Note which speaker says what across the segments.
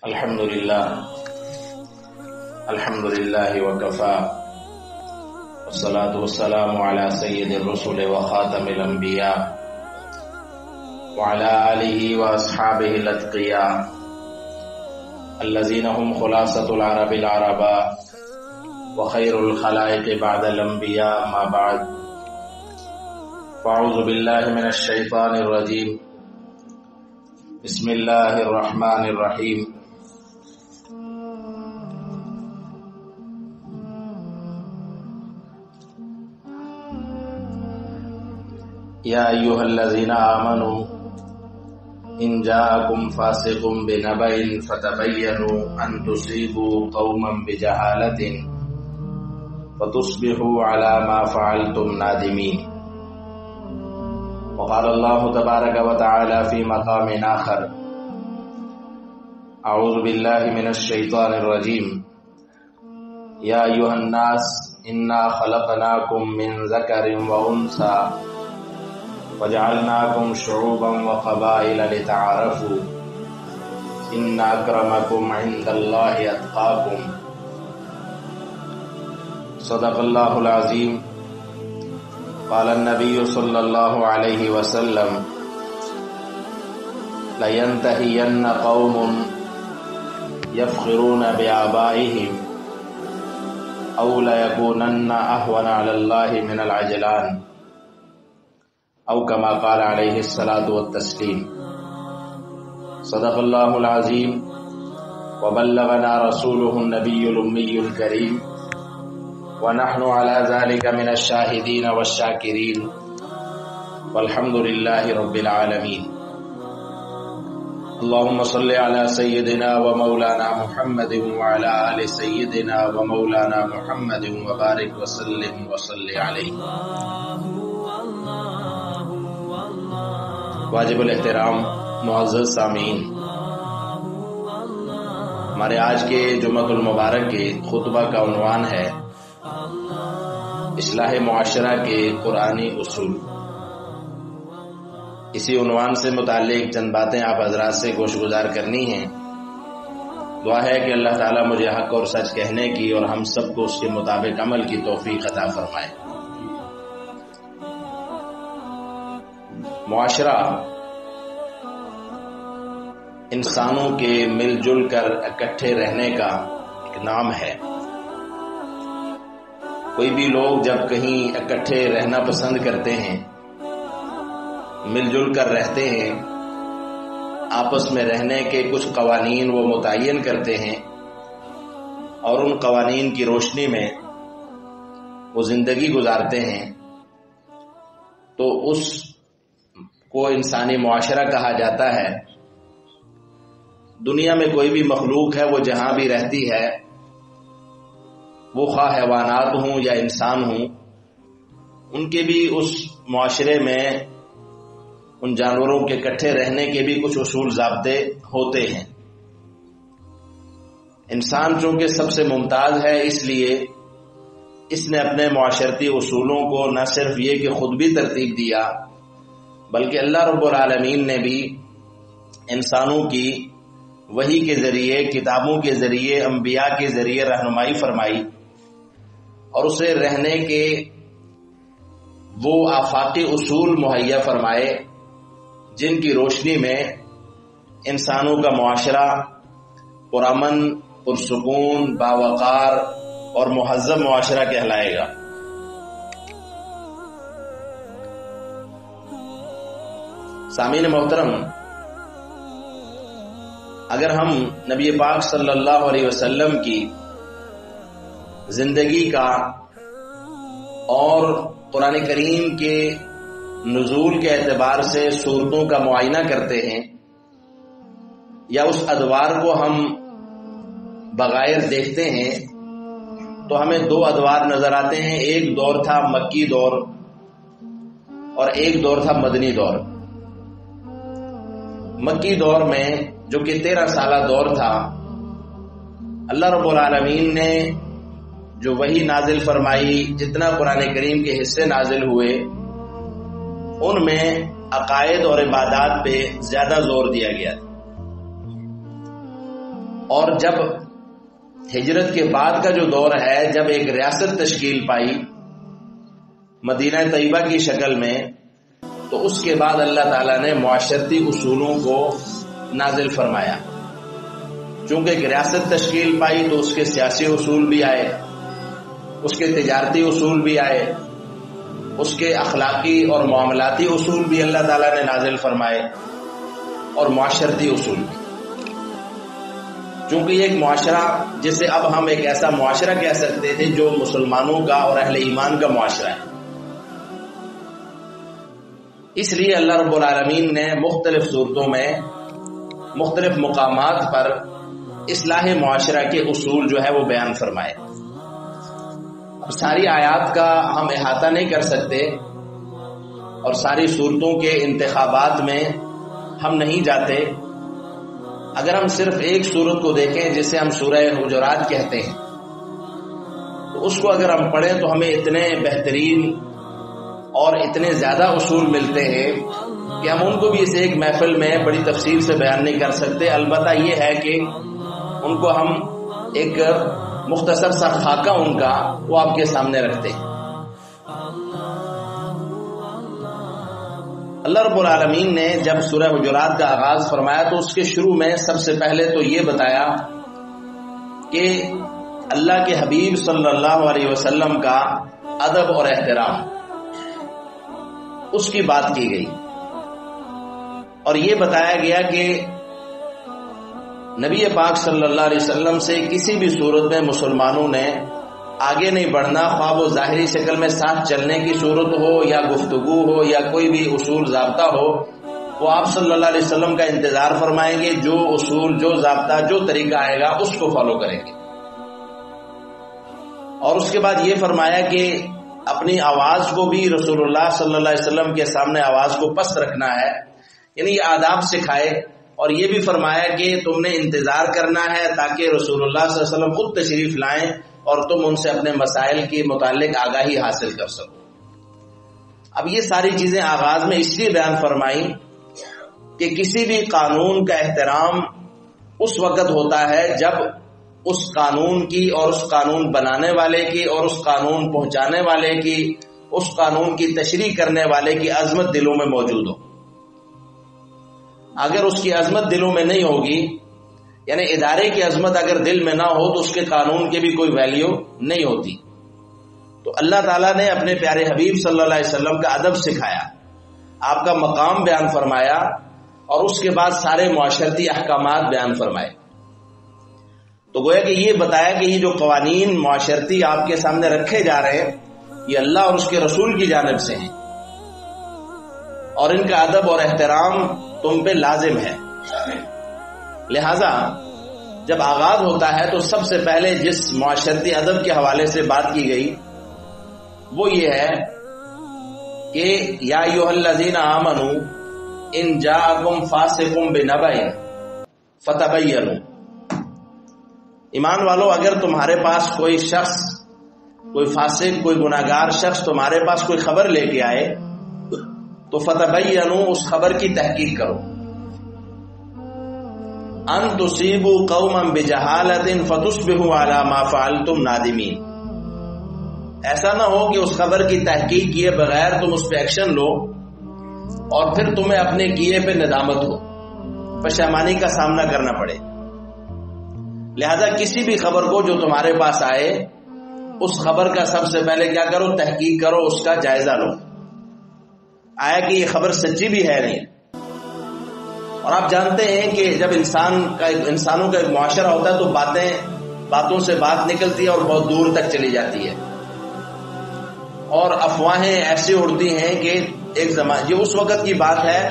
Speaker 1: الحمد لله وكفى والصلاة والسلام على سيد الرسل وخاتم الأنبياء وعلى آله وأصحابه الأتقياء الذين هم خلاصة العرب العرباء وخير الخلائق بعد الأنبياء ما بعد فأعوذ بالله من الشيطان الرجيم بسم الله الرحمن الرحيم یا ایھا الذین آمنوا ان جاءکم فاسق بنبأ فتبینوا ان تصیبوا قوما بجہالۃ فتصبحوا علی ما فعلتم نادمین. وقال اللہ تبارک وتعالی فی مقام آخر اعوذ باللہ من الشیطان الرجیم یا ایھا الناس انا خلقناکم من ذکر وانثی وجعلناكم شعوبا وقبائل لتعارفوا ان اکرمکم عند اللہ اتقاکم. صدق اللہ العظیم. قال النبی صلی اللہ علیہ وسلم لینتہین قوم یفخرون بآبائهم او لیکونن اہون علی اللہ من العجلان او کما قال علیہ الصلاۃ والتسلیم. صدق اللہ العظیم وبلغنا رسولہ النبی الامی الکریم ونحن على ذلك من الشاہدین والشاکرین والحمد للہ رب العالمین. اللهم صل على سیدنا ومولانا محمد وعلى آل سیدنا ومولانا محمد وبارک وسلم وصل علیہ. واجب الاحترام معزز سامعین، ہمارے آج کے جمعۃ المبارک کے خطبہ کا عنوان ہے اصلاح معاشرہ کے قرآنی اصول. اسی عنوان سے متعلق چند باتیں آپ حضرات سے گوش گزار کرنی ہیں. دعا ہے کہ اللہ تعالیٰ مجھے حق اور سچ کہنے کی اور ہم سب کو اس کے مطابق عمل کی توفیق عطا فرمائے. معاشرہ انسانوں کے مل جل کر اکٹھے رہنے کا ایک نام ہے. کوئی بھی لوگ جب کہیں اکٹھے رہنا پسند کرتے ہیں، مل جل کر رہتے ہیں، آپس میں رہنے کے کچھ قوانین وہ متعین کرتے ہیں اور ان قوانین کی روشنی میں وہ زندگی گزارتے ہیں، تو اس کو انسانی معاشرہ کہا جاتا ہے. دنیا میں کوئی بھی مخلوق ہے وہ جہاں بھی رہتی ہے، وہ خواہ حیوانات ہوں یا انسان ہوں، ان کے بھی اس معاشرے میں ان جانوروں کے اکٹھے رہنے کے بھی کچھ اصول ضابطے ہوتے ہیں. انسان چونکہ سب سے ممتاز ہے، اس لیے اس نے اپنے معاشرتی اصولوں کو نہ صرف یہ کہ خود بھی ترتیب دیا، بلکہ اللہ رب العالمین نے بھی انسانوں کی وحی کے ذریعے، کتابوں کے ذریعے، انبیاء کے ذریعے رہنمائی فرمائی اور اسے رہنے کے وہ آفاقی اصول مہیا فرمائے جن کی روشنی میں انسانوں کا معاشرہ پرامن، پرسکون، باوقار اور مہذب معاشرہ کہلائے گا. سامعین محترم، اگر ہم نبی پاک صلی اللہ علیہ وسلم کی زندگی کا اور قرآن کریم کے نزول کے اعتبار سے صورتوں کا معائنہ کرتے ہیں یا اس ادوار کو ہم بغیر دیکھتے ہیں تو ہمیں دو ادوار نظر آتے ہیں. ایک دور تھا مکی دور اور ایک دور تھا مدنی دور. مکی دور میں جو کہ 13 سالہ دور تھا، اللہ رب العالمین نے جو وحی نازل فرمائی، جتنا قرآن کریم کے حصے نازل ہوئے، ان میں عقائد اور عبادات پہ زیادہ زور دیا گیا تھا. اور جب ہجرت کے بعد کا جو دور ہے، جب ایک ریاست تشکیل پائی مدینہ طیبہ کی شکل میں، تو اس کے بعد اللہ تعالیٰ نے معاشرتی اصولوں کو نازل فرمایا۔ چونکہ ایک ریاست تشکیل پائی تو اس کے سیاسی اصول بھی آئے، اس کے تجارتی اصول بھی آئے، اس کے اخلاقی اور معاملاتی اصول بھی اللہ تعالیٰ نے نازل فرمائے، اور معاشرتی اصول بھی۔ چونکہ یہ ایک معاشرہ جسے اب ہم ایک ایسا معاشرہ کہہ سکتے تھے جو مسلمانوں کا اور اہل ایمان کا معاشرہ ہے، اس لیے اللہ رب العالمین نے مختلف صورتوں میں مختلف مقامات پر اصلاح معاشرہ کے اصول جو ہے وہ بیان فرمائے۔ اب ساری آیات کا ہم احاطہ نہیں کر سکتے اور ساری صورتوں کے انتخابات میں ہم نہیں جاتے۔ اگر ہم صرف ایک صورت کو دیکھیں جسے ہم سورہ حجرات کہتے ہیں، تو اس کو اگر ہم پڑھیں تو ہمیں اتنے بہترین اور اتنے زیادہ اصول ملتے ہیں کہ ہم ان کو بھی اس ایک محفل میں بڑی تفصیل سے بیان نہیں کر سکتے۔ البتہ یہ ہے کہ ان کو ہم ایک مختصر سا خاکہ ان کا وہ آپ کے سامنے رکھتے ہیں۔ اللہ رب العالمین نے جب سورہ حجرات کا آغاز فرمایا تو اس کے شروع میں سب سے پہلے تو یہ بتایا کہ اللہ کے حبیب صلی اللہ علیہ وسلم کا ادب اور احترام، اس کی بات کی گئی، اور یہ بتایا گیا کہ نبی پاک صلی اللہ علیہ وسلم سے کسی بھی صورت میں مسلمانوں نے آگے نہیں بڑھنا، خواہ وہ ظاہری شکل میں ساتھ چلنے کی صورت ہو یا گفتگو ہو یا کوئی بھی اصول ضابطہ ہو، وہ آپ صلی اللہ علیہ وسلم کا انتظار فرمائیں گے، جو اصول، جو ضابطہ، جو طریقہ آئے گا اس کو فالو کریں گے۔ اور اس کے بعد یہ فرمایا کہ اپنی آواز کو بھی رسول اللہ صلی اللہ علیہ وسلم کے سامنے آواز کو پست رکھنا ہے، یعنی یہ آداب سکھائے، اور یہ بھی فرمایا کہ تم نے انتظار کرنا ہے تاکہ رسول اللہ صلی اللہ علیہ وسلم خود تشریف لائیں اور تم ان سے اپنے مسائل کے متعلق آگاہی حاصل کر سکو۔ اب یہ ساری چیزیں آغاز میں اس لیے بیان فرمائی کہ کسی بھی قانون کا احترام اس وقت ہوتا ہے جب اس قانون کی اور اس قانون بنانے والے کی اور اس قانون پہنچانے والے کی، اس قانون کی تشریح کرنے والے کی عظمت دلوں میں موجود ہو۔ اگر اس کی عظمت دلوں میں نہیں ہوگی، یعنی ادارے کی عظمت اگر دل میں نہ ہو تو اس کے قانون کی بھی کوئی ویلیو نہیں ہوتی۔ تو اللہ تعالیٰ نے اپنے پیارے حبیب صلی اللہ علیہ وسلم کا ادب سکھایا، آپ کا مقام بیان فرمایا، اور اس کے بعد سارے معاشرتی احکامات بیان فرمائے۔ تو گویا کہ یہ بتایا کہ یہ جو قوانین معاشرتی آپ کے سامنے رکھے جا رہے ہیں یہ اللہ اور اس کے رسول کی جانب سے ہیں، اور ان کا ادب اور احترام تم پہ لازم ہے۔ لہذا جب آغاز ہوتا ہے تو سب سے پہلے جس معاشرتی ادب کے حوالے سے بات کی گئی وہ یہ ہے کہ یا ایھا الذین آمنوا ان جاءکم فاسق بنبأ فتبینوا، ایمان والو اگر تمہارے پاس کوئی شخص، کوئی فاسق، کوئی گناہگار شخص تمہارے پاس کوئی خبر لے کے آئے تو فتبینوا، اس خبر کی تحقیق کرو، ان تصیبوا قوما بجہالۃ فتصبحوا علی ما فعلتم نادمین، ایسا نہ ہو کہ اس خبر کی تحقیق کیے بغیر تم اس پہ ایکشن لو اور پھر تمہیں اپنے کیے پہ ندامت ہو، پشیمانی کا سامنا کرنا پڑے۔ لہذا کسی بھی خبر کو جو تمہارے پاس آئے اس خبر کا سب سے پہلے کیا کرو، تحقیق کرو، اس کا جائزہ لو، آیا کہ یہ خبر سچی بھی ہے نہیں۔ اور آپ جانتے ہیں کہ جب انسانوں کا ایک معاشرہ ہوتا ہے تو باتوں سے بات نکلتی ہے اور بہت دور تک چلی جاتی ہے، اور افواہیں ایسی اڑتی ہیں کہ ایک زمان، یہ اس وقت کی بات ہے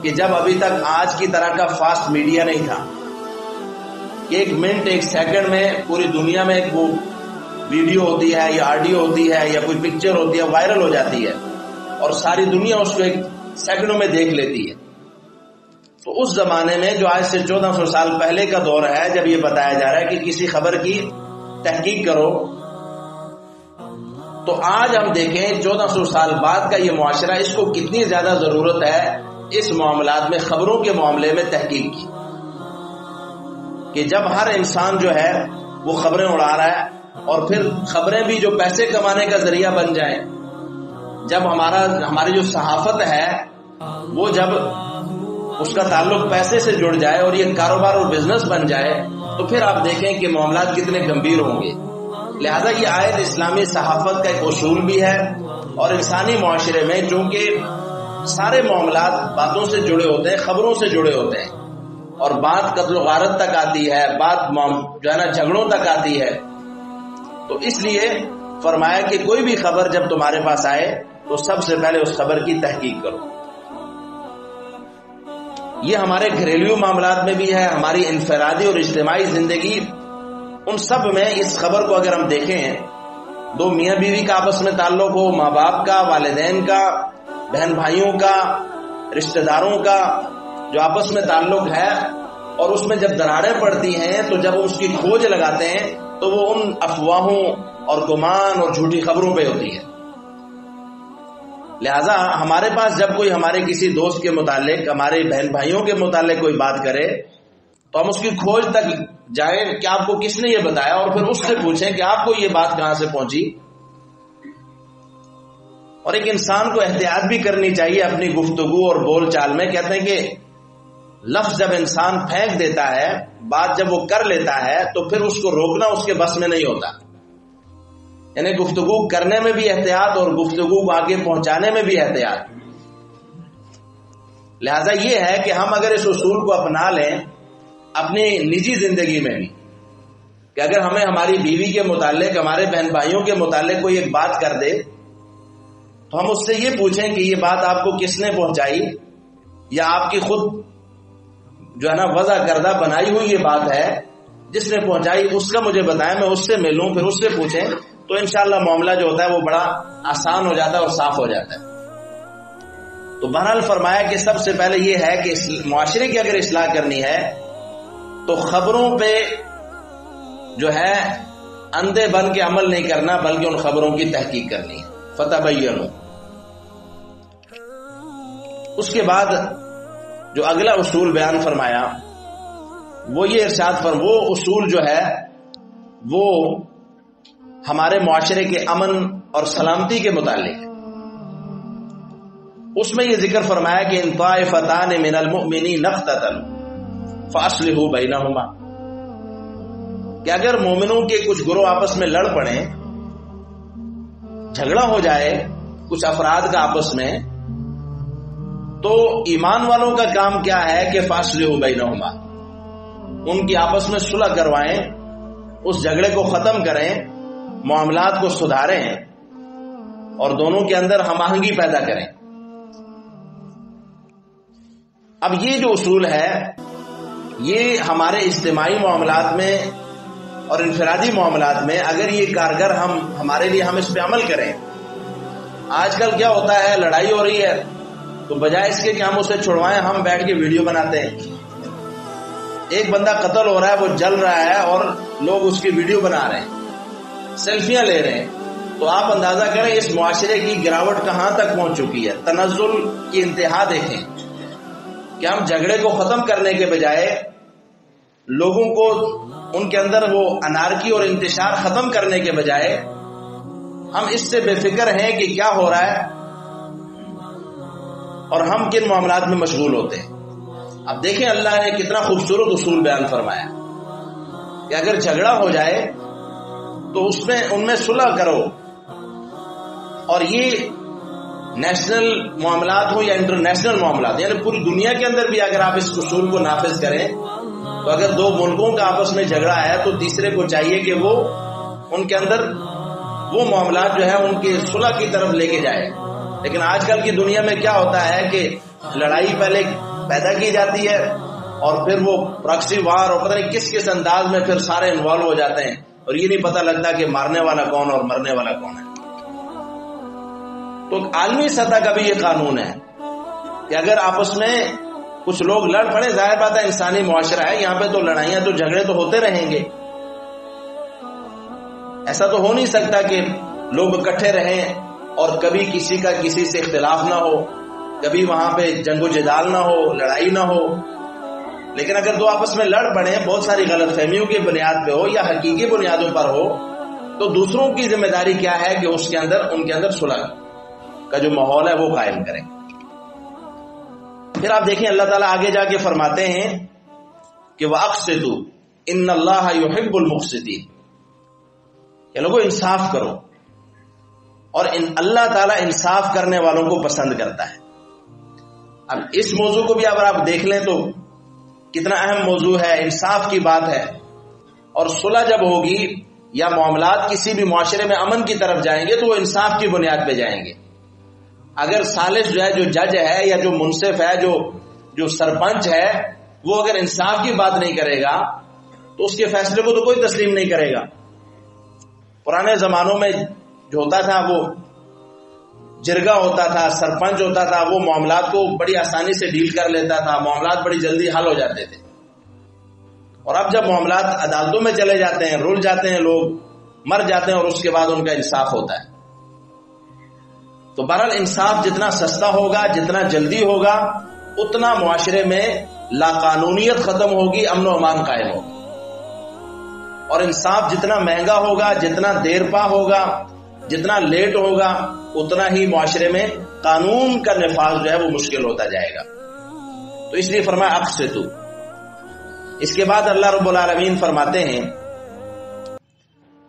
Speaker 1: کہ جب ابھی تک آج کی طرح کا فاسٹ میڈیا نہیں تھا کہ ایک منٹ، ایک سیکنڈ میں پوری دنیا میں ایک وہ ویڈیو ہوتی ہے یا آڈیو ہوتی ہے یا کوئی پکچر ہوتی ہے، وائرل ہو جاتی ہے اور ساری دنیا اس کو ایک سیکنڈوں میں دیکھ لیتی ہے۔ تو اس زمانے میں جو آج سے 1400 سال پہلے کا دور ہے، جب یہ بتایا جا رہا ہے کہ کسی خبر کی تحقیق کرو، تو آج ہم دیکھیں 1400 سال بعد کا یہ معاشرہ، اس کو کتنی زیادہ ضرورت ہے اس معاملات میں، خبروں کے معاملے میں تحقیق کی۔ کہ جب ہر انسان جو ہے وہ خبریں اڑا رہا ہے اور پھر خبریں بھی جو پیسے کمانے کا ذریعہ بن جائیں، جب ہماری جو صحافت ہے وہ جب اس کا تعلق پیسے سے جڑ جائے اور یہ کاروبار اور بزنس بن جائے، تو پھر آپ دیکھیں کہ معاملات کتنے گمبھیر ہوں گے۔ لہذا یہ آیت اسلامی صحافت کا ایک اصول بھی ہے، اور انسانی معاشرے میں چونکہ سارے معاملات باتوں سے جڑے ہوتے ہیں، خبروں سے جڑے ہوتے ہیں، اور بات قتل و غارت تک آتی ہے، بات جو ہے نا جھگڑوں تک آتی ہے، تو اس لیے فرمایا کہ کوئی بھی خبر جب تمہارے پاس آئے تو سب سے پہلے اس خبر کی تحقیق کرو۔ یہ ہمارے گھریلو معاملات میں بھی ہے، ہماری انفرادی اور اجتماعی زندگی، ان سب میں اس خبر کو اگر ہم دیکھیں، دو میاں بیوی کا آپس میں تعلق ہو، ماں باپ کا، والدین کا، بہن بھائیوں کا، رشتہ داروں کا جو آپس میں تعلق ہے، اور اس میں جب دراڑیں پڑتی ہیں تو جب اس کی کھوج لگاتے ہیں تو وہ ان افواہوں اور گمان اور جھوٹی خبروں پہ ہوتی ہے۔ لہذا ہمارے پاس جب کوئی ہمارے کسی دوست کے متعلق، ہمارے بہن بھائیوں کے متعلق کوئی بات کرے تو ہم اس کی کھوج تک جائیں کہ آپ کو کس نے یہ بتایا، اور پھر اس سے پوچھیں کہ آپ کو یہ بات کہاں سے پہنچی۔ اور ایک انسان کو احتیاط بھی کرنی چاہیے اپنی گفتگو اور بول چال میں۔ کہتے ہیں کہ لفظ جب انسان پھینک دیتا ہے، بات جب وہ کر لیتا ہے، تو پھر اس کو روکنا اس کے بس میں نہیں ہوتا۔ یعنی گفتگو کرنے میں بھی احتیاط اور گفتگو کو آگے پہنچانے میں بھی احتیاط۔ لہذا یہ ہے کہ ہم اگر اس اصول کو اپنا لیں اپنی نجی زندگی میں بھی، کہ اگر ہمیں ہماری بیوی کے متعلق، ہمارے بہن بھائیوں کے متعلق کوئی ایک بات کر دے تو ہم اس سے یہ پوچھیں کہ یہ بات آپ کو کس نے پہنچائی، یا آپ کی خود جو ہے نا وضع کردہ بنائی ہوئی یہ بات ہے، جس نے پہنچائی اس کا مجھے بتائیں، میں اس سے ملوں، پھر اس سے پوچھیں، تو انشاءاللہ معاملہ جو ہوتا ہے وہ بڑا آسان ہو جاتا ہے اور صاف ہو جاتا ہے۔ تو بہرحال فرمایا کہ سب سے پہلے یہ ہے کہ معاشرے کی اگر اصلاح کرنی ہے تو خبروں پہ جو ہے اندھے بن کے عمل نہیں کرنا، بلکہ ان خبروں کی تحقیق کرنی ہے۔ فتبینوا۔ اس کے بعد جو اگلا اصول بیان فرمایا وہ یہ ارشاد وہ اصول جو ہے وہ ہمارے معاشرے کے امن اور سلامتی کے متعلق ہے۔ اس میں یہ ذکر فرمایا کہ ان طائفتان من المؤمنین اقتتلوا فاصلحوا بینہما، کہ اگر مومنوں کے کچھ گروہ آپس میں لڑ پڑیں، جھگڑا ہو جائے کچھ افراد کا آپس میں، تو ایمان والوں کا کام کیا ہے کہ فاصلحوا بینہما، ان کی آپس میں صلح کروائیں، اس جھگڑے کو ختم کریں، معاملات کو سدھاریں اور دونوں کے اندر ہم آہنگی پیدا کریں۔ اب یہ جو اصول ہے یہ ہمارے اجتماعی معاملات میں اور انفرادی معاملات میں اگر یہ کارگر ہمارے لیے ہم اس پہ عمل کریں۔ آج کل کیا ہوتا ہے، لڑائی ہو رہی ہے تو بجائے اس کے کہ ہم اسے چھڑوائیں، ہم بیٹھ کے ویڈیو بناتے ہیں۔ ایک بندہ قتل ہو رہا ہے، وہ جل رہا ہے اور لوگ اس کی ویڈیو بنا رہے ہیں، سیلفیاں لے رہے ہیں، تو آپ اندازہ کریں اس معاشرے کی گراوٹ کہاں تک پہنچ چکی ہے۔ تنزل کی انتہا دیکھیں کہ ہم جھگڑے کو ختم کرنے کے بجائے لوگوں کو ان کے اندر وہ انارکی اور انتشار ختم کرنے کے بجائے ہم اس سے بے فکر ہیں کہ کیا ہو رہا ہے اور ہم کن معاملات میں مشغول ہوتے ہیں۔ اب دیکھیں اللہ نے کتنا خوبصورت اصول بیان فرمایا کہ اگر جھگڑا ہو جائے تو ان میں صلح کرو، اور یہ نیشنل معاملات ہوں یا انٹرنیشنل معاملات، یعنی پوری دنیا کے اندر بھی اگر آپ اس اصول کو نافذ کریں تو اگر دو ملکوں کا آپس میں جھگڑا ہے تو تیسرے کو چاہیے کہ وہ ان کے اندر وہ معاملات جو ہے ان کی صلح کی طرف لے کے جائے۔ لیکن آج کل کی دنیا میں کیا ہوتا ہے کہ لڑائی پہلے پیدا کی جاتی ہے اور پھر وہ پراکسی وار اور پتہ نہیں کس کس انداز میں پھر سارے انوالو ہو جاتے ہیں، اور یہ نہیں پتہ لگتا کہ مارنے والا کون اور مرنے والا کون ہے۔ تو عالمی سطح کا بھی یہ قانون ہے کہ اگر آپس میں کچھ لوگ لڑ پڑے، ظاہر بات ہے انسانی معاشرہ ہے، یہاں پہ تو لڑائیاں تو جھگڑے تو ہوتے رہیں گے۔ ایسا تو ہو نہیں سکتا کہ لوگ اکٹھے رہیں اور کبھی کسی کا کسی سے اختلاف نہ ہو، کبھی وہاں پہ جنگ و جدال نہ ہو، لڑائی نہ ہو۔ لیکن اگر دو آپس میں لڑ پڑے بہت ساری غلط فہمیوں کی بنیاد پہ ہو یا حقیقی بنیادوں پر ہو تو دوسروں کی ذمہ داری کیا ہے کہ اس کے اندر ان کے اندر صلح کا جو ماحول ہے وہ قائم کریں. پھر آپ دیکھیں اللہ تعالیٰ آگے جا کے فرماتے ہیں کہ وَأَقْسِطُوا إِنَّ اللَّهَ يُحِبُّ الْمُقْسِطِينَ، کہ لوگوں انصاف کرو، اور اللہ تعالیٰ انصاف کرنے والوں کو پسند کرتا ہے. اب اس موضوع کو بھی اگر آپ دیکھ لیں تو کتنا اہم موضوع ہے، انصاف کی بات ہے. اور صلح جب ہوگی یا معاملات کسی بھی معاشرے میں امن کی طرف جائیں گے تو وہ انصاف کی بنیاد پہ جائیں گے. اگر ثالث جو ہے، جو جج ہے یا جو منصف ہے، جو سرپنچ ہے، وہ اگر انصاف کی بات نہیں کرے گا تو اس کے فیصلے کو تو کوئی تسلیم نہیں کرے گا. پرانے زمانوں میں جو ہوتا تھا وہ جرگہ ہوتا تھا، سرپنچ ہوتا تھا، وہ معاملات کو بڑی آسانی سے ڈیل کر لیتا تھا، معاملات بڑی جلدی حل ہو جاتے تھے. اور اب جب معاملات عدالتوں میں چلے جاتے ہیں، رول جاتے ہیں، لوگ مر جاتے ہیں اور اس کے بعد ان کا انصاف ہوتا ہے. تو بہرحال انصاف جتنا سستا ہوگا، جتنا جلدی ہوگا، اتنا معاشرے میں لاقانونیت ختم ہوگی، امن و امان قائم ہوگا. اور انصاف جتنا مہنگا ہوگا، جتنا دیر پا ہوگا، جتنا لیٹ ہوگا، اتنا ہی معاشرے میں قانون کا نفاذ جو ہے وہ مشکل ہوتا جائے گا. تو اس لیے فرمایا اقسطوا. اس کے بعد اللہ رب العالمین فرماتے ہیں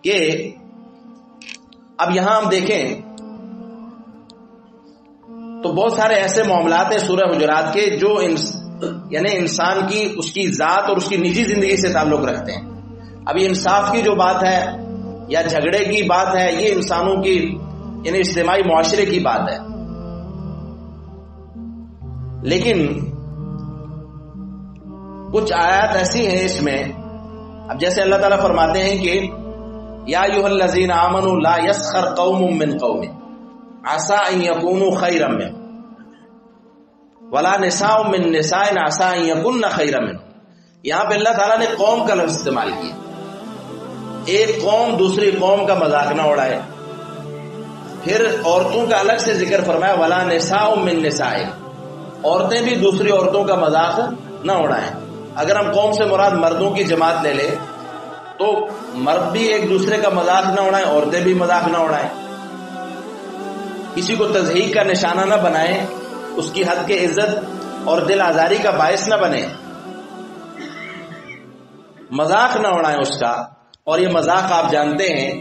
Speaker 1: کہ اب یہاں ہم دیکھیں تو بہت سارے ایسے معاملات ہیں سورہ حجرات کے جو یعنی انسان کی اس کی ذات اور اس کی نجی زندگی سے تعلق رکھتے ہیں. اب یہ انصاف کی جو بات ہے یا جھگڑے کی بات ہے، یہ انسانوں کی یعنی اجتماعی معاشرے کی بات ہے. لیکن کچھ آیات ایسی ہیں اس میں، اب جیسے اللہ تعالیٰ فرماتے ہیں کہ یا ایھا الذین آمنوا لا یسخر قوم من قوم عسى ان يكونوا خیرا منهم ولا نساء من نساء عسى ان يكن خیرا منهم. یہاں پہ اللہ تعالیٰ نے قوم کا لفظ استعمال کیا. ایک قوم دوسری قوم کا مذاق نہ اڑائے. پھر عورتوں کا الگ سے ذکر فرمایا ولا نساء من نساء، عورتیں بھی دوسری عورتوں کا مذاق نہ اڑائیں. اگر ہم قوم سے مراد مردوں کی جماعت لے لیں تو مرد بھی ایک دوسرے کا مذاق نہ اڑائیں، عورتیں بھی مذاق نہ اڑائیں. کسی کو تضحیک کا نشانہ نہ بنائیں، اس کی حد کے عزت اور دل آزاری کا باعث نہ بنے، مذاق نہ اڑائیں اس کا. اور یہ مذاق آپ جانتے ہیں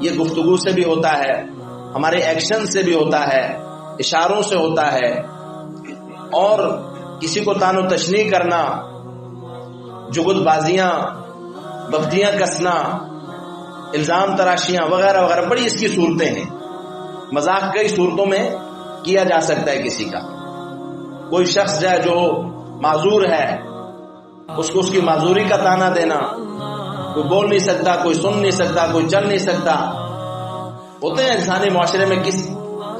Speaker 1: یہ گفتگو سے بھی ہوتا ہے، ہمارے ایکشن سے بھی ہوتا ہے، اشاروں سے ہوتا ہے. اور کسی کو تان و تشنیع کرنا، جگت بازیاں، بختیاں کسنا، الزام تراشیاں وغیرہ وغیرہ، بڑی اس کی صورتیں ہیں. مذاق کئی صورتوں میں کیا جا سکتا ہے. کسی کا کوئی شخص جو ہے جو معذور ہے اس کو اس کی معذوری کا تانا دینا، کوئی بول نہیں سکتا، کوئی سن نہیں سکتا، کوئی چل نہیں سکتا. ہوتے ہیں انسانی معاشرے میں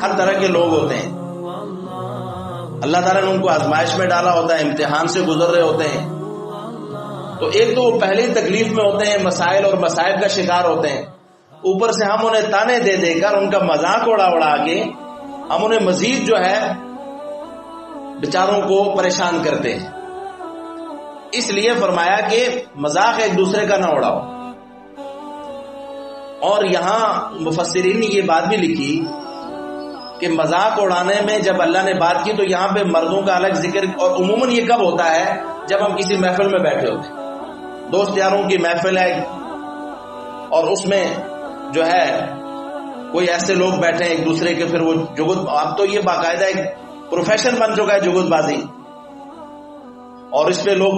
Speaker 1: ہر طرح کے لوگ ہوتے ہیں. اللہ تعالیٰ نے ان کو آزمائش میں ڈالا ہوتا ہے، امتحان سے گزر رہے ہوتے ہیں. تو ایک تو وہ پہلی تکلیف میں ہوتے ہیں، مسائل اور مصائب کا شکار ہوتے ہیں. اوپر سے ہم انہیں تانے دے دے کر ان کا مذاق اڑا کے ہم انہیں مزید جو ہے بیچاروں کو پریشان کرتے ہیں. اس لیے فرمایا کہ مذاق ایک دوسرے کا نہ اڑاؤ. اور یہاں مفسرین نے یہ بات بھی لکھی کہ مذاق اڑانے میں جب اللہ نے بات کی تو یہاں پہ مردوں کا الگ ذکر. اور عموماً یہ کب ہوتا ہے؟ جب ہم کسی محفل میں بیٹھے ہوتے ہیں، دوست یاروں کی محفل ہے اور اس میں جو ہے کوئی ایسے لوگ بیٹھے ہیں ایک دوسرے کے، پھر وہ جگت، اب تو یہ باقاعدہ ایک پروفیشن بن چکا ہے جگت بازی. اور اس پہ لوگ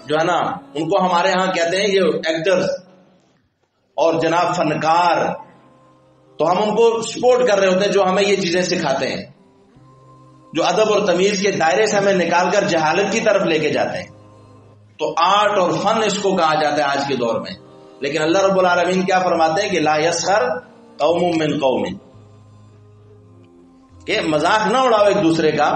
Speaker 1: جو ہے نا ان کو ہمارے ہاں کہتے ہیں یہ ایکٹرز اور جناب فنکار. تو ہم ان کو سپورٹ کر رہے ہوتے ہیں جو ہمیں یہ چیزیں سکھاتے ہیں، جو ادب اور تمیز کے دائرے سے ہمیں نکال کر جہالت کی طرف لے کے جاتے ہیں. تو آرٹ اور فن اس کو کہا جاتا ہے آج کے دور میں. لیکن اللہ رب العالمین کیا فرماتے ہیں کہ لا یسخر قوم من قوم، کہ مذاق نہ اڑاؤ ایک دوسرے کا.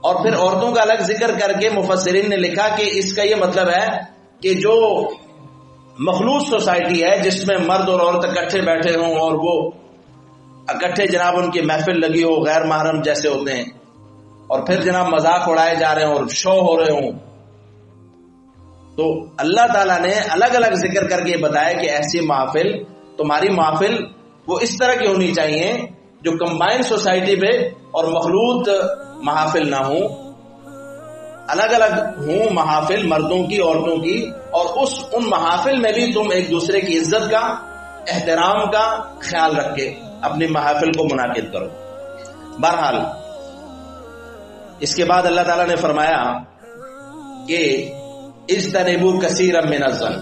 Speaker 1: اور پھر عورتوں کا الگ ذکر کر کے مفسرین نے لکھا کہ اس کا یہ مطلب ہے کہ جو مخلوط سوسائٹی ہے جس میں مرد اور عورت اکٹھے بیٹھے ہوں اور وہ اکٹھے جناب ان کی محفل لگی ہو، غیر محرم جیسے ہوتے ہیں، اور پھر جناب مذاق اڑائے جا رہے ہوں اور شو ہو رہے ہوں تو اللہ تعالیٰ نے الگ الگ ذکر کر کے بتایا کہ ایسی محفل، تمہاری محفل وہ اس طرح کی ہونی چاہیے جو کمبائن سوسائٹی پہ اور مخلوط محافل نہ ہوں، الگ الگ ہوں محافل مردوں کی عورتوں کی، اور ان محافل میں بھی تم ایک دوسرے کی عزت کا، احترام کا خیال رکھ کے اپنی محافل کو منعقد کرو۔ بہرحال اس کے بعد اللہ تعالیٰ نے فرمایا کہ اجتنبوا کثیرا من الظن،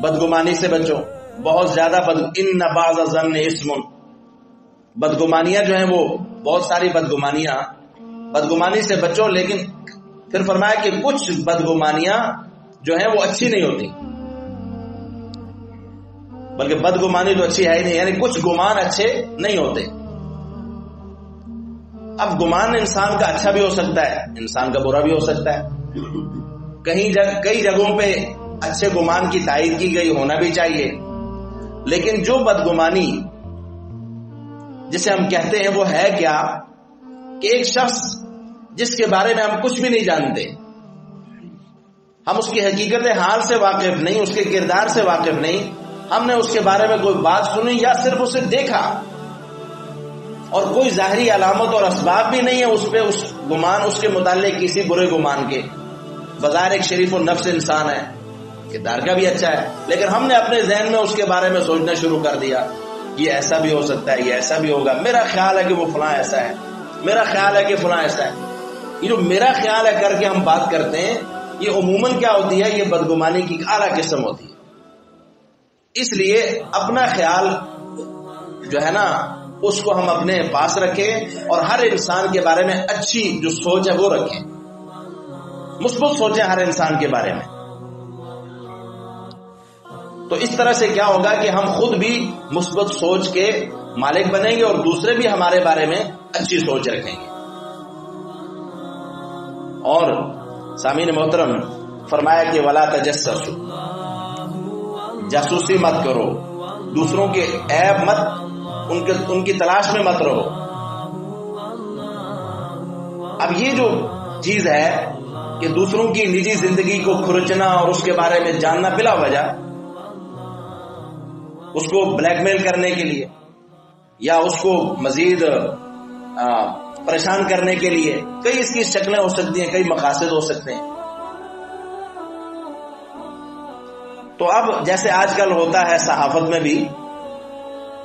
Speaker 1: بدگمانی سے بچو، بہت زیادہ ان بعض الظن اسم، بدگمانیاں جو ہیں وہ بہت ساری بدگمانی سے بچو، لیکن پھر فرمایا کہ کچھ بدگمانیاں جو ہیں وہ اچھی نہیں ہوتی، بلکہ بدگمانی تو اچھی ہے ہی نہیں، یعنی کچھ گمان اچھے نہیں ہوتے۔ اب گمان انسان کا اچھا بھی ہو سکتا ہے، انسان کا برا بھی ہو سکتا ہے، کئی جگہوں پہ اچھے گمان کی تائید کی گئی، ہونا بھی چاہیے، لیکن جو بدگمانی جسے ہم کہتے ہیں وہ ہے کیا کہ ایک شخص جس کے بارے میں ہم کچھ بھی نہیں جانتے، ہم اس کی حقیقت حال سے واقف نہیں، اس کے کردار سے واقف نہیں، ہم نے اس کے بارے میں کوئی بات سنی یا صرف اسے دیکھا اور کوئی ظاہری علامت اور اسباب بھی نہیں ہے اس پہ، اس گمان اس کے متعلق کسی برے گمان کے، بظاہر ایک شریف النفس انسان ہے، کردار کا بھی اچھا ہے، لیکن ہم نے اپنے ذہن میں اس کے بارے میں سوچنا شروع کر دیا یہ ایسا بھی ہو سکتا ہے، یہ ایسا بھی ہوگا، میرا خیال ہے کہ وہ فلاں ایسا ہے، میرا خیال ہے کہ فلاں ایسا ہے۔ یہ جو میرا خیال ہے کر کے ہم بات کرتے ہیں، یہ عموماً کیا ہوتی ہے، یہ بدگمانی کی اعلیٰ قسم ہوتی ہے۔ اس لیے اپنا خیال جو ہے نا اس کو ہم اپنے پاس رکھیں اور ہر انسان کے بارے میں اچھی جو سوچ ہے وہ رکھیں، مثبت سوچیں ہر انسان کے بارے میں۔ تو اس طرح سے کیا ہوگا کہ ہم خود بھی مثبت سوچ کے مالک بنیں گے اور دوسرے بھی ہمارے بارے میں اچھی سوچ رکھیں گے۔ اور سامعین محترم فرمایا کہ ولا تجسسوا، جاسوسی مت کرو، دوسروں کے عیب مت ان کی تلاش میں مت رہو۔ اب یہ جو چیز ہے کہ دوسروں کی نجی زندگی کو کھرچنا اور اس کے بارے میں جاننا بلا وجہ، اس کو بلیک میل کرنے کے لیے یا اس کو مزید پریشان کرنے کے لیے، کئی اس کی شکلیں ہو سکتی ہیں، کئی مقاصد ہو سکتے ہیں۔ تو اب جیسے آج کل ہوتا ہے صحافت میں بھی،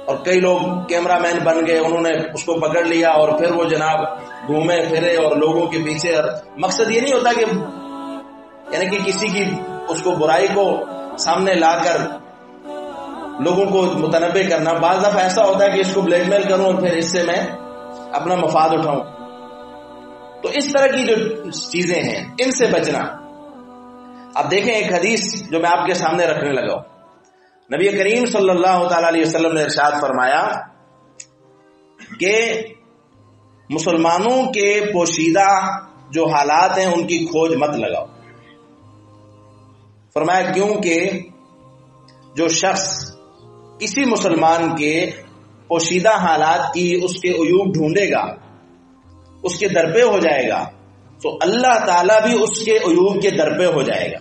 Speaker 1: اور کئی لوگ کیمرہ مین بن گئے، انہوں نے اس کو پکڑ لیا اور پھر وہ جناب گھومے پھرے اور لوگوں کے پیچھے، مقصد یہ نہیں ہوتا کہ یعنی کہ کسی کی اس کو برائی کو سامنے لا کر لوگوں کو متنبع کرنا، بعض دفعہ ایسا ہوتا ہے کہ اس کو بلیک میل کروں اور پھر اس سے میں اپنا مفاد اٹھاؤں۔ تو اس طرح کی جو چیزیں ہیں ان سے بچنا۔ اب دیکھیں ایک حدیث جو میں آپ کے سامنے رکھنے لگا ہوں، نبی کریم صلی اللہ تعالی علیہ وسلم نے ارشاد فرمایا کہ مسلمانوں کے پوشیدہ جو حالات ہیں ان کی کھوج مت لگاؤ۔ فرمایا کیونکہ جو شخص کسی مسلمان کے پوشیدہ حالات کی، اس کے عیوب ڈھونڈے گا، اس کے درپے ہو جائے گا، تو اللہ تعالیٰ بھی اس کے عیوب کے درپے ہو جائے گا۔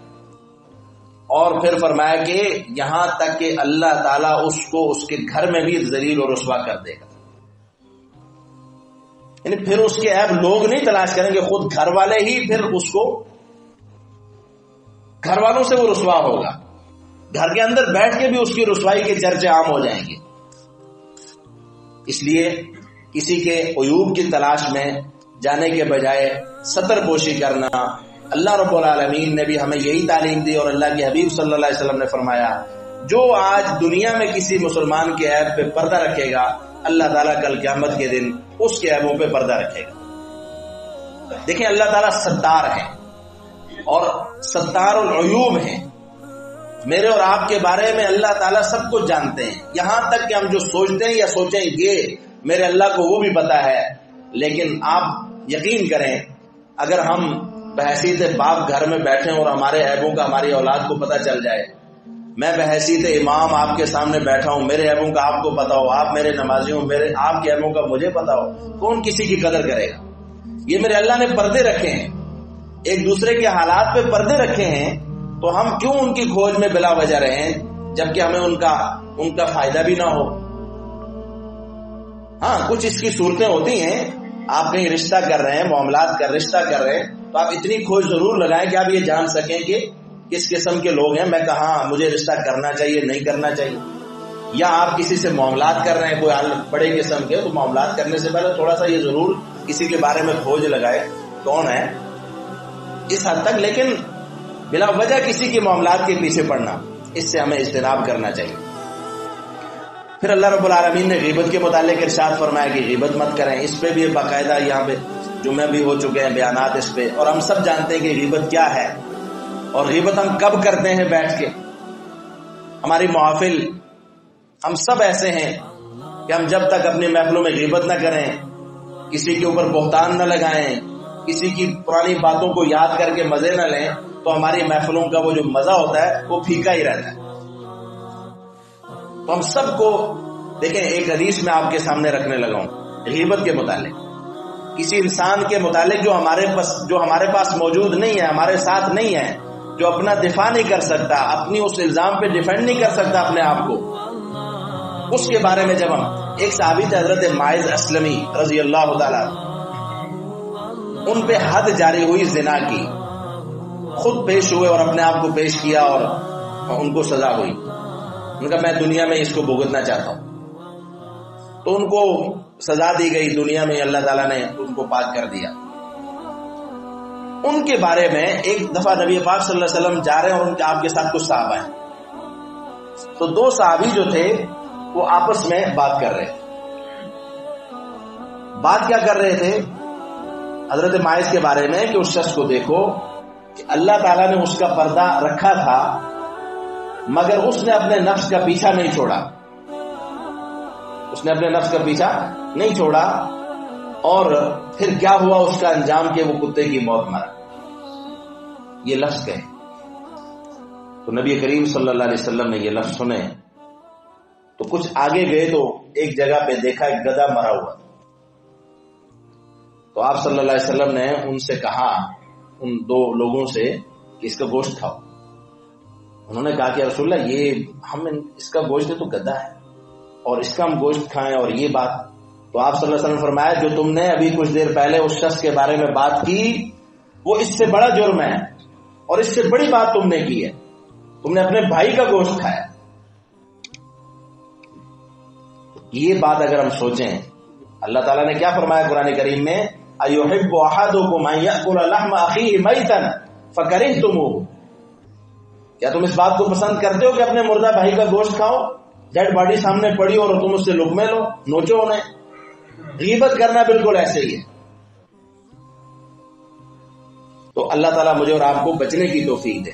Speaker 1: اور پھر فرمایا کہ یہاں تک کہ اللہ تعالیٰ اس کو اس کے گھر میں بھی ذلیل اور رسوا کر دے گا، یعنی پھر اس کے عیب لوگ نہیں تلاش کریں گے، خود گھر والے ہی پھر اس کو، گھر والوں سے وہ رسوا ہوگا، گھر کے اندر بیٹھ کے بھی اس کی رسوائی کے چرچے عام ہو جائیں گے۔ اس لیے کسی کے عیوب کی تلاش میں جانے کے بجائے ستر پوشی کرنا، اللہ رب العالمین نے بھی ہمیں یہی تعلیم دی، اور اللہ کے حبیب صلی اللہ علیہ وسلم نے فرمایا جو آج دنیا میں کسی مسلمان کے عیب پہ پردہ رکھے گا، اللہ تعالیٰ کل قیامت کے دن اس کے عیبوں پہ پردہ رکھے گا۔ دیکھیں اللہ تعالیٰ ستار ہے اور ستار العیوب ہیں، میرے اور آپ کے بارے میں اللہ تعالیٰ سب کچھ جانتے ہیں، یہاں تک کہ ہم جو سوچتے ہیں یا سوچیں گے میرے اللہ کو وہ بھی پتا ہے۔ لیکن آپ یقین کریں اگر ہم بحیثیت باپ گھر میں بیٹھیں اور ہمارے عیبوں کا ہماری اولاد کو پتہ چل جائے، میں بحیثیت امام آپ کے سامنے بیٹھا ہوں، میرے عیبوں کا آپ کو پتا ہو، آپ میرے نمازی ہوں، آپ کے عیبوں کا مجھے پتا ہو، کون کسی کی قدر کرے گا؟ یہ میرے اللہ نے پردے رکھے ہیں، ایک دوسرے کے حالات پہ پردے رکھے ہیں تو ہم کیوں ان کی کھوج میں بلا وجہ رہیں جبکہ ہمیں ان کا فائدہ بھی نہ ہو؟ ہاں کچھ اس کی صورتیں ہوتی ہیں، آپ کہیں رشتہ کر رہے ہیں، معاملات کا رشتہ کر رہے ہیں، تو آپ اتنی کھوج ضرور لگائیں کہ آپ یہ جان سکیں کہ کس قسم کے لوگ ہیں، میں کہاں مجھے رشتہ کرنا چاہیے نہیں کرنا چاہیے. یا آپ کسی سے معاملات کر رہے ہیں کوئی بڑے قسم کے، تو معاملات کرنے سے پہلے تھوڑا سا یہ ضرور کسی کے بارے میں کھوج لگائے کون ہے اس حد تک. لیکن بلا وجہ کسی کے معاملات کے پیچھے پڑنا، اس سے ہمیں اجتناب کرنا چاہیے. پھر اللہ رب العالمین نے غیبت کے متعلق ارشاد فرمایا کہ غیبت مت کریں. اس پہ بھی باقاعدہ یہاں پہ جمعے بھی ہو چکے ہیں بیانات اس پہ، اور ہم سب جانتے ہیں کہ غیبت کیا ہے اور غیبت ہم کب کرتے ہیں بیٹھ کے. ہماری محافل ہم سب ایسے ہیں کہ ہم جب تک اپنی محفلوں میں غیبت نہ کریں، کسی کے اوپر بہتان نہ لگائیں، کسی کی پرانی باتوں کو یاد کر کے مزے نہ لیں، تو ہماری محفلوں کا وہ جو مزہ ہوتا ہے وہ پھیکا ہی رہتا ہے. تو ہم سب کو دیکھیں، ایک حدیث میں آپ کے سامنے رکھنے لگا ہوں غیبت کے متعلق، کسی انسان کے متعلق جو ہمارے پاس موجود نہیں ہے، ہمارے ساتھ نہیں ہے، جو اپنا دفاع نہیں کر سکتا، اپنی اس الزام پہ ڈیفینڈ نہیں کر سکتا اپنے آپ کو، اس کے بارے میں جب ہم ایک صحابی تھے حضرت ماعز اسلمی رضی اللہ تعالی، ان پہ حد جاری ہوئی زنا کی، خود پیش ہوئے اور اپنے آپ کو پیش کیا اور ان کو سزا ہوئی. ان کا میں دنیا میں اس کو بھگتنا چاہتا ہوں، تو ان کو سزا دی گئی، دنیا میں اللہ تعالیٰ نے ان کو پاک کر دیا. ان کے بارے میں ایک دفعہ نبی پاک صلی اللہ علیہ وسلم جا رہے ہیں اور آپ کے ساتھ کچھ صحابہ ہیں. تو دو صحابی جو تھے وہ آپس میں بات کر رہے تھے. بات کیا کر رہے تھے؟ حضرت ماعز کے بارے میں کہ اس شخص کو دیکھو کہ اللہ تعالیٰ نے اس کا پردہ رکھا تھا مگر اس نے اپنے نفس کا پیچھا نہیں چھوڑا، اس نے اپنے نفس کا پیچھا نہیں چھوڑا، اور پھر کیا ہوا اس کا انجام کہ وہ کتے کی موت مرا. یہ لفظ کہے تو نبی کریم صلی اللہ علیہ وسلم نے یہ لفظ سنے تو کچھ آگے گئے تو ایک جگہ پہ دیکھا ایک گدھا مرا ہوا. تو آپ صلی اللہ علیہ وسلم نے ان سے کہا، ان دو لوگوں سے، کہ اس کا گوشت کھاؤ. انہوں نے کہا کہ رسول اللہ یہ ہم اس کا گوشت تو گدھا ہے اور اس کا ہم گوشت کھائیں اور یہ بات. تو آپ صلی اللہ علیہ وسلم نے فرمایا جو تم نے ابھی کچھ دیر پہلے اس شخص کے بارے میں بات کی وہ اس سے بڑا جرم ہے اور اس سے بڑی بات تم نے کی ہے، تم نے اپنے بھائی کا گوشت کھایا. یہ بات اگر ہم سوچیں، اللہ تعالیٰ نے کیا فرمایا قرآن کریم میں، أَيُحِبُّ أَحَدُكُمْ أَن يَأْكُلَ لَحْمَ أَخِيهِ مَيْتًا فَكَرِهْتُمُوهُ، کیا تم اس بات کو پسند کرتے ہو کہ اپنے مردہ بھائی کا گوشت کھاؤ؟ ڈیڈ باڈی سامنے پڑی اور تم اس سے لقمے لو، نوچو انہیں. غیبت کرنا بالکل ایسے ہی ہے. تو اللہ تعالیٰ مجھے اور آپ کو بچنے کی توفیق دے.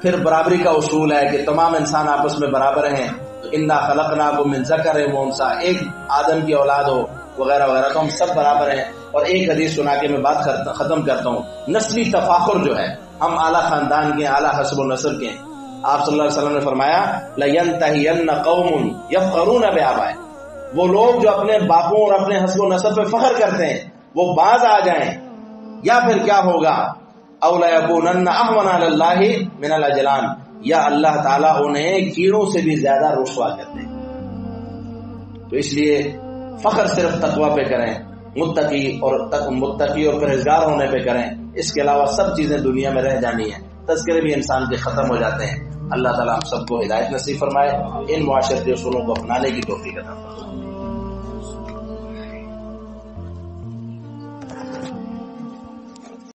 Speaker 1: پھر برابری کا اصول ہے کہ تمام انسان آپس میں برابر ہیں. انا خلقناکم من ذکر و انثی، ایک آدم کی اولاد ہو وغیرہ وغیرہ، تو ہم سب برابر ہیں. اور ایک حدیث سنا کے میں بات ختم کرتا ہوں. نسلی تفاخر جو ہے، ہم اعلیٰ خاندان کے، اعلیٰ حسب و نسل کے. آپ صلی اللہ علیہ وسلم نے فرمایا لَيَنْتَهِيَنَّ قَوْمٌ يَفْخَرُونَ بِآبَائِهِمْ، وہ لوگ جو اپنے باپوں اور اپنے حسب و نسب پہ فخر کرتے ہیں وہ باز آ جائیں. یا پھر کیا ہوگا، أَوْ لَيَكُونَنَّ أَهْوَنَ عَلَى اللَّهِ مِنَ الْأَجْلَانِ، یا اللہ تعالیٰ انہیں کیڑوں سے بھی زیادہ رسوا کرتے ہیں. تو اس لیے فخر صرف تقوی پہ کریں، متقی اور پرہیزگار ہونے پہ کریں. اس کے علاوہ سب چیزیں دنیا میں رہ جانی ہیں، تذکرے بھی انسان کے ختم ہو جاتے ہیں. اللہ تعالیٰ ہم سب کو ہدایت نصیب فرمائے، ان معاشرتی اصولوں کو اپنانے کی توفیق عطا فرمائے.